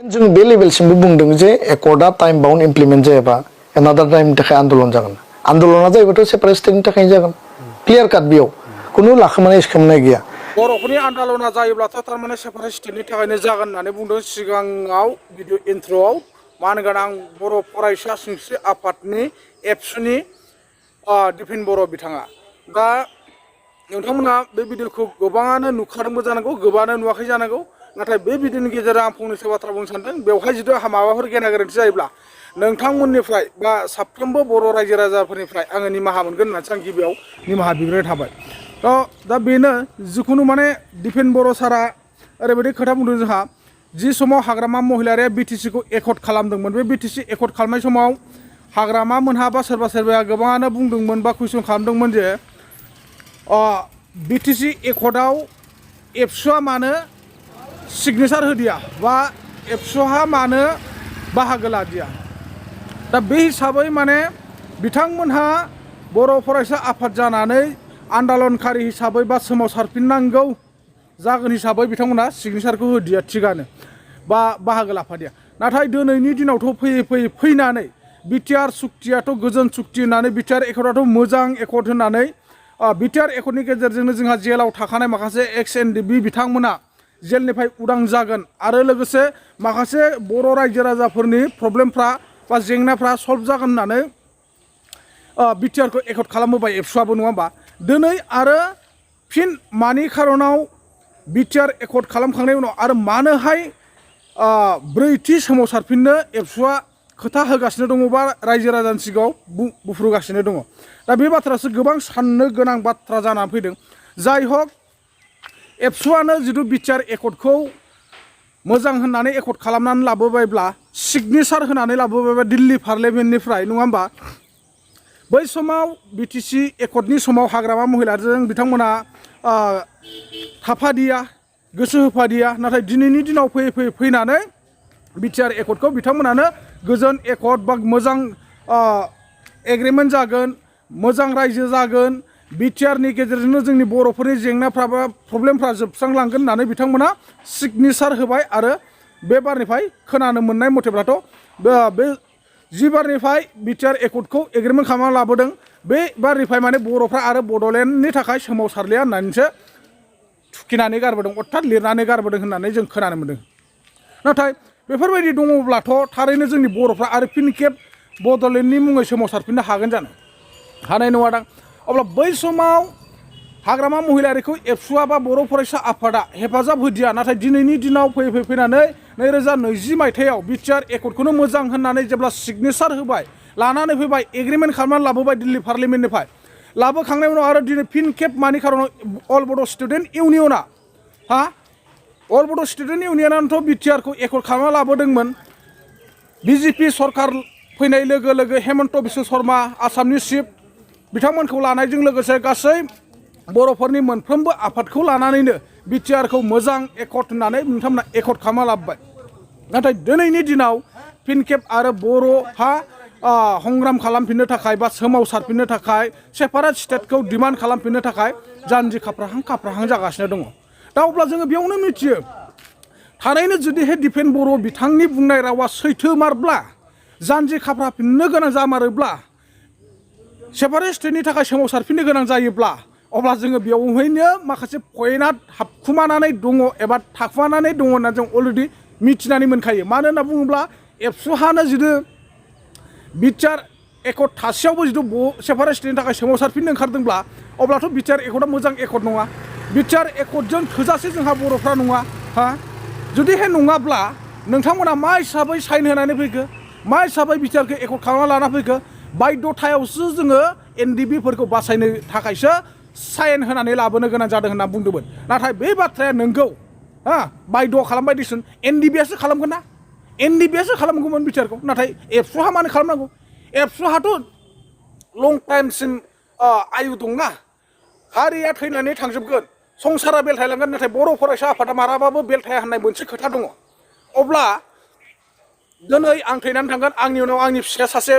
जों बे लेभेलसिमबो बुंदों जे एकर्डआ टाइम बाउन्ड इमप्लिमेन्ट जायाबा एनादार टाइमनि थाखाय आन्दलन जागोन आन्दलना जाहैबाथ' सेपारेट स्टेटनि थाखाय जागोन क्लियार काट बेयाव खुनु लाखोमानाय सिखोमानाय गैया बर'फोरनि आन्दलना जायोब्लाथ' थारमाने सेपारेट स्टेटनि थाखायनो जागोन होननानै बुंदों सिगाङाव भिडिअ इन्ट्र'आव मा होनगोन आं बर' फरायसा सिनस्रि आफादनि एबसुनि दिफेन बर' बिथाङा दा नोंथांमोना बे भिडिअखौ गोबाङानो नुखादोंबो जानांगौ गोबाङानो नुवाखै जानांगौ नाथाय बे भिडिअनि गेजेराव आं फंनैसो बाथ्रा बुंनो सानदों बेवहाय जुदि माबाफोर गेना गोरोन्थि जायोब्ला नोंथांमोननिफ्राय बा साफ्रोमबो बर' रायजो राजाफोरनिफ्राय आङो निमाहा मोनगोन होननानैसो आं गिबियाव निमाहा बिग्रोनाय थाबाय दा बेनो जिखुनु माने दिफेन बर' सारा ओरैबायदि खोथा बुंदों जोंहा जि समाव हाग्रामा महिलारिया बिटिसिखौ एकर्ड खालामदोंमोन बे बिटिसि एकर्ड खालामनाय समाव हाग्रामा मोनहा बा सोरबा सोरबाया गोबाङानो बुंदोंमोन बा कुइसन खालामदोंमोन जे बिटिसि एकर्डआव एबसुआ मानो सिगनेसार होदिया बा एबसुहा मानो बाहागो लादिया दा बे हिसाबै माने बिथांमोनहा बर' फरायसा आफाद जानानै आन्दलनकारि हिसाबै बा सोमावसारफिननांगौ जागोन हिसाबै बिथांमोनहा सिगनेसारखौ होदिया थिगानो बा बाहागो लाफादिया नाथाय दिनैनि दिनावथ' फैयै फैनानै बिटिआर सुक्तियाथ' गोजोन सुक्ति होननानै बिटिआर एकर्डआथ' मोजां एकर्ड होननानै बिटिआर एकर्डनि गेजेरजोंनो जोंहा जेलाव थाखानाय माखासे एक्स एनडिबि बिथांमोना जेलनिफ्राय उदां जागोन आरो लोगोसे माखासे बर' रायजो राजाफोरनि प्रब्लेमफ्रा बा जेंनाफ्रा सल्भ जागोन होननानै बिटिआरखौ एकर्ड खालामबोबाय एबसुआबो नङा होमबा दिनै आरो फिन मानि खारनाव बिटिआर एकर्ड खालामखांनायनि उनाव आरो मानोहाय ब्रैथि सोमावसारफिननो एबसुआ खोथा होगासिनो दङ बा रायजो राजानि सिगाङाव बुफ्रुगासिनो दङ दा बे बाथ्रायासो गोबां साननो गोनां बाथ्रा जानानै फैदों जाय हक एबसुआनो जिथु बिटिआर एकर्डखौ मोजां होननानै एकर्ड खालामनानै लाबोबायब्ला सिगनेसार होनानै लाबोबायबा दिल्ली पार्लियामेन्टनिफ्राय नङा होमबा बै समाव बिटिसि एकर्डनि समाव हाग्रामा महिलारिजों बिथांमोना थाफादिया गोसो होफादिया नाथाय दिनैनि दिनाव फैनानै बिटिआर एकर्डखौ बिथांमोनानो गोजोन एकर्ड बा मोजां एग्रिमेन्ट जागोन मोजां रायजो जागोन बिटिआरनि गेजेरजोंनो जोंनि बर'फोरनि जेंनाफ्रा बा प्रब्लेमफ्रा जोबस्रांलांगोन होननानै बिथांमोना सिगनेसार होबाय आरो बे बारनिफ्राय खोनानो मोननाय मथेब्लाथ' बे जि बारनिफ्राय बिटिआर एकर्डखौ एग्रिमेन्ट खालामना लाबोदों बे बारनिफ्राय माने बर'फ्रा आरो बड'लेण्डनि थाखाय सोमावसारलिया होननानैसो थुखिनानै गारबोदों अर्थात लिरनानै गारबोदों होननानै जों खोनानो मोनदों नाथाय बेफोरबायदि दङब्लाथ' थारैनो जोंनि बर'फ्रा आरो फिन खेब बड'लेण्डनि मुङै सोमावसारफिननो हागोन जानो हानाय नङादां अब्ला बै समाव हाग्रामा महिलारिखौ एबसुआ बा बर' फरायसा आफादा हेफाजाब होदिया नाथाय दिनैनि दिनाव फैनानै 2020 मायथाइयाव बिटिआर एकर्डखौनो मोजां होननानै जेब्ला सिगनेसार होबाय लानानै फैबाय एग्रिमेन्ट खालामनानै लाबोबाय दिल्ली पार्लियामेन्टनिफ्राय लाबोखांनायनि उनाव आरो दिनै फिन खेब मानि खारनाव अल बड' स्टुडेन्ट इउनियना अल बड' स्टुडेन्ट इउनियनानोथ' बिटिआरखौ एकर्ड खालामना लाबोदोंमोन बिजेपि सरकार फैनाय लोगो लोगो हेमन्त बिश्व शर्मा आसामनि चिफ बिथांमोनखौ लानायजों लोगोसे गासै बर'फोरनि मोनफ्रोमबो आफादखौ लानानैनो बिटिआरखौ मोजां एकर्ड होननानै नोंथांमोना एकर्ड खालामना लाबोबाय नाथाय दिनैनि दिनाव फिन खेब आरो बर'हा संग्राम खालामफिननो थाखाय बा सोमावसारफिननो थाखाय सेपारेट स्टेटखौ डिमान्ड खालामफिननो थाखाय जानजि खाफ्राहां जागासिनो दङ दा अब्ला जोङो बेयावनो मिथियो थारैनो जुदिहाय दिफेन बर' बिथांनि बुंनाय रावा सैथोमारब्ला जानजि खाफ्राफिननो गोनां जामारोब्ला सेपारेट स्टेटनि थाखाय सोमावसारफिननो गोनां जायोब्ला अब्ला जोङो बेवहायनो माखासे पइन्टआ हाबखुमानानै दङ एबा थाखुमानानै दङ होनना जों अलरेडि मिथिनानै मोनखायो मानो होनना बुङोब्ला एबसुहानो जुदि बिटिआर एकर्ड थासेयावबो जुदि सेपारेट स्टेटनि थाखाय सोमावसारफिननो ओंखारदोंब्ला अब्लाथ' बिटिआर एकर्डआ मोजां एकर्ड नङा बिटिआर एकर्डजों थोजासे जोंहा बर'फ्रा नङा जुदिहाय नङाब्ला नोंथांमोना मा हिसाबै साइन होनानै फैखो मा हिसाबै बिटिआरखौ एकर्ड खालामना लाना फैखो बायद'थायावसो जोङो एनडिबिफोरखौ बासायनो थाखायसो साइन होनानै लाबोनो गोनां जादों होनना बुंदोंमोन नाथाय बे बाथ्राया नोंगौ बायद' खालामबाय दिसुन एनडिबिआसो खालामगोन ना एनडिबिआसो खालामगौमोन बिटिआरखौ नाथाय एबसुहा मानो खालामनांगौ एबसुहाथ' लं टाइमसिम आयु दंना हारिया थैनानै थांजोबगोन संसारा बेलथायलांगोन नाथाय बर' फरायसा आफादा मालाबाबो बेलथाया होननाय मोनसे खोथा दङ अब्ला दिनै आं थैनानै थांगोन आंनि उनाव आंनि फिसाया सासे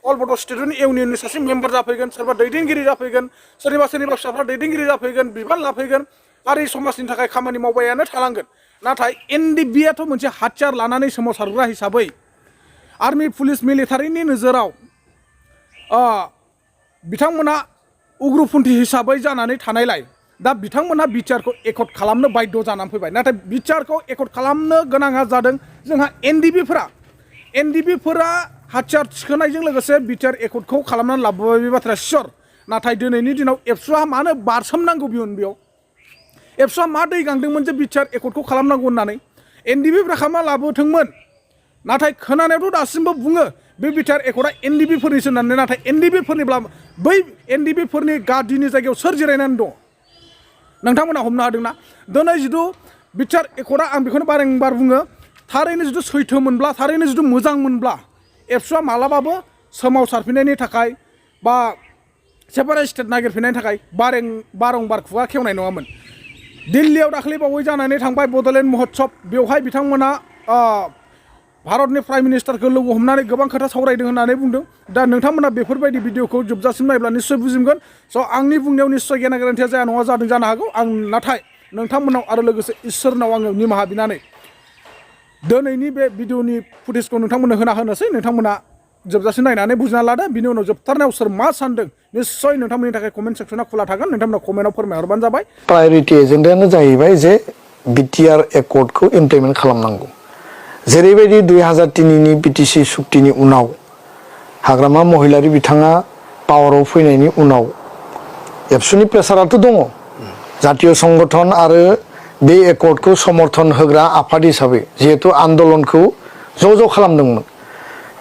अल बड' स्टुडेन्ट इउनियननि सासे मेम्बार जाफैगोन सोरबा दैदेनगिरि जाफैगोन सोरनिबा फिसाफ्रा दैदेनगिरि जाफैगोन बिबान लाफैगोन हारि समाजनि थाखाय खामानि मावबायानो थालांगोन नाथाय एनडिबिआथ' मोनसे हाथियार लानानै सोमावसारग्रा हिसाबै आर्मि पुलिस मिलिटारिनि नोजोराव बिथांमोना उग्रपन्थी हिसाबै जानानै थानायलाय दा बिथांमोना बिटिआरखौ एकर्ड खालामनो बाध्य जानानै फैबाय नाथाय बिटिआरखौ एकर्ड खालामनो गोनाङा जादों जोंहा एनडिबिफोरा हाथियार थिखोनायजों लोगोसे बिटिआर एकर्डखौ खालामनानै लाबोबाय बे बाथ्राया सियर नाथाय दिनैनि दिनाव एबसुआ मानो बारसोमनांगौ बेयाव एबसुआ मा दै गांदोंमोन जे बिटिआर एकर्डखौ खालामनांगौ होननानै एनडिबिफ्रा खालामना लाबोथोंमोन नाथाय खोनानायावथ' दासिमबो बुङो बे बिटिआर एकर्डआ एनडिबिफोरनिसो होननानै नाथाय एनडिबिफोरनिब्ला बै एनडिबिफोरनि गादिनि जायगायाव सोर जिरायनानै दं नोंथांमोना हमनो हादोंना दिनै जिथु बिटिआर एकर्डआ आं बेखौनो बारंबार बुङो थारैनो जिथु सैथोमोनब्ला थारैनो जिथु मोजांमोनब्ला एबसुआ मालाबाबो सोमावसारफिननायनि थाखाय बा सेपारेट स्टेट नागिरफिननायनि थाखाय बारंबार खुगा खेवनाय नङामोन दिल्लीयाव दाख्लैबावै जानानै थांबाय बड'लेण्ड महोत्सब बेवहाय बिथांमोना भारतनि प्राइम मिनिस्टारखौ लोगो हमनानै गोबां खोथा सावरायदों होननानै बुंदों दा नोंथांमोना बेफोरबायदि भिडिअखौ जोबजासिम नायब्ला निश्चय बुजिगोन स' आंनि बुंनायाव निश्चय गेना गोरोन्थिया जाया नङा जादों जानो हागौ आं नाथाय नोंथांमोनाव आरो लोगोसे इसोरनाव आङो निमाहा बिनानै दिनैनि बे भिडिअनि फुटेजखौ नोंथांमोननो होनोसै नोंथांमोना जोबजासिम नायनानै बुजिना लादो बिनि उनाव जोबथारनायाव सोर मा सानदों निश्चय नोंथांमोननि थाखाय कमेन्ट सेक्सना खुला थागोन नोंथांमोना कमेन्टआव फोरमायहरबानो जाबाय प्रायोरिटी एजेन्डायानो जाहैबाय जे बिटिआर एकर्डखौ इमप्लिमेन्ट खालामनांगौ जेरैबायदि 2003नि बिटिसि सुक्तिनि उनाव हाग्रामा महिलारि बिथाङा पावाराव फैनायनि उनाव एबसुनि प्रेसाराथ' दङ जातीय संगठन आरो बे एकर्डखौ समर्थन होग्रा आफाद हिसाबै जिहेतु आन्दलनखौ ज' खालामदोंमोन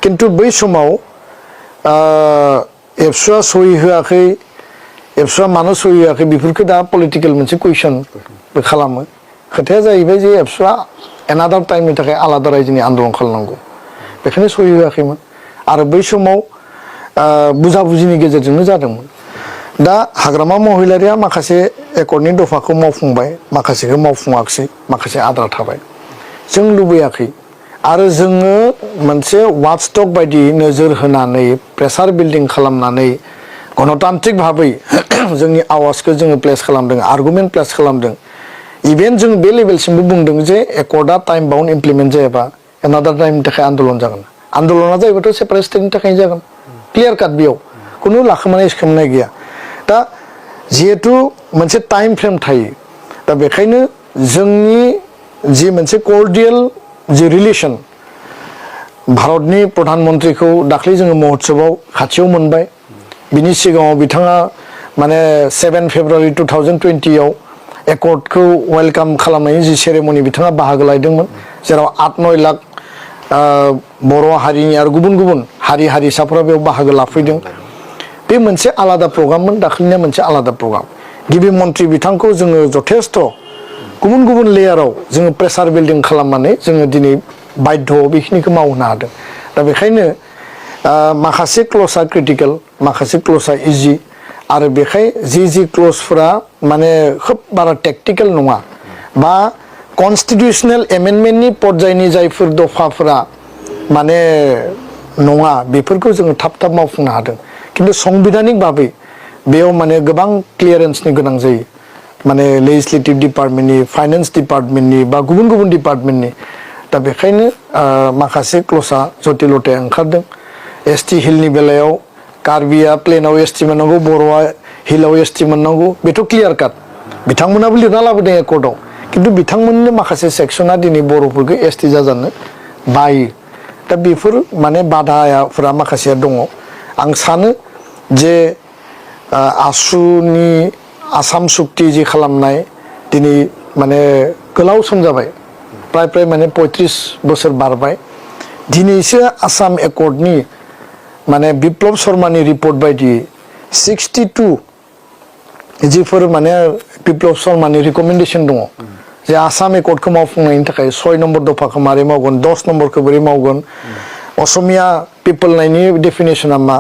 किन्तु बै समाव एबसुआ सहि होआखै एबसुआ मानो सहि होआखै बेफोरखौ दा पलिटिकेल मोनसे कुइसनबो खालामो खोथाया जाहैबाय जे एबसुआ एनादार टाइमनि थाखाय आलादा रायजोनि आन्दलन खालामनांगौ बेखायनो सहि होआखैमोन आरो बै समाव बुजाबुजिनि गेजेरजोंनो जादोंमोन दा हाग्रामा महिलारिया माखासे एकर्डनि दफाखौ मावफुंबाय माखासेखौ मावफुङाखिसै माखासे आद्रा थाबाय जों लुबैयाखै आरो जोङो मोनसे वाचडग बायदि नोजोर होनानै प्रेसार बिल्डिं खालामनानै गणतान्त्रिक भाबै जोंनि आवाजखौ जोङो प्लेस खालामदों आर्गुमेन्ट प्लेस खालामदों इभेन जों बे लेभेलसिमबो बुंदों जे एकर्डआ टाइम बाउन्ड इमप्लिमेन्ट जायाबा एनादार टाइमनि थाखाय आन्दलन जागोन आन्दलना जाहैबाथ' सेपारेट स्टेटनि थाखायनो जागोन क्लियार काट बेयाव खुनु लाखोमानाय सिखोमानाय गैया दा जिहेतु मोनसे टाइम फ्रेम थायो दा बेखायनो जोंनि जि मोनसे कर्डियेल जि रिलेसन भारतनि प्रधान मन्त्रीखौ दाख्लै जोङो महोत्सबआव खाथियाव मोनबाय बिनि सिगाङाव बिथाङा माने 7 फेब्रुवारि 2020आव एकर्डखौ वेलकाम खालामनायनि जि सेरेमनि बिथाङा बाहागो लादोंमोन जेराव 8-9 लाख बर' हारिनि आरो गुबुन हारि हारिसाफोरा बेयाव बाहागो लाफैदों बे मोनसे आलादा प्रग्राममोन दाख्लैनिया मोनसे आलादा प्रग्राम गिबि मन्त्रि बिथांखौ जोङो जथेस्थ' गुबुन लेयाराव जोङो प्रेसार बिल्डिं खालामनानै जोङो दिनै बाध्य'आव बेखिनिखौ मावनो हादों दा बेखायनो माखासे क्ल'सआ क्रिटिकेल माखासे क्ल'सआ इजि आरो बेखाय जि क्ल'सफोरा माने खोब बारा टेक्टिकेल नङा बा कनस्टिटिउसनेल एमेन्डमेन्टनि पर्यायनि जायफोर दफाफोरा माने नङा बेफोरखौ जोङो थाब मावफुंनो हादों किन्तु संबिधानिक भाबै बेयाव माने गोबां क्लियारेन्सनि गोनां जायो माने लेजिस्लेटिभ डिपार्टमेन्टनि फाइनेन्स डिपार्टमेन्टनि बा गुबुन डिपार्टमेन्टनि दा बेखायनो माखासे क्ल'सआ जटिलताया ओंखारदों एसटि हिलनि बेलायाव कार्बिया प्लेनाव एसटि मोननांगौ बर'आ हिलाव एसटि मोननांगौ बेथ' क्लियार काट बिथांमोनाबो लिरना लाबोदों एकर्डआव किन्तु बिथांमोननि माखासे सेक्सना दिनै बर'फोरखौ एसटि जाजानो बायो दा बेफोर माने बाधाफोरा माखासेया दङ आं सानो जे आसुनि आसाम सुक्ति जि खालामनाय दिनै माने गोलाव सम जाबाय प्राय माने 35 बोसोर बारबाय दिनैसो आसाम एकर्डनि माने बिप्लब शर्मानि रिपर्ट बायदि 62 जिफोर माने बिप्लब शर्मानि रिकमेन्डेसन दङ जे आसाम एकर्डखौ मावफुंनायनि थाखाय 6 नम्बर दफाखौ मारै मावगोन 10 नम्बरखौ बोरै मावगोन असमिया पिपोल नायनि डेफिनेसना मा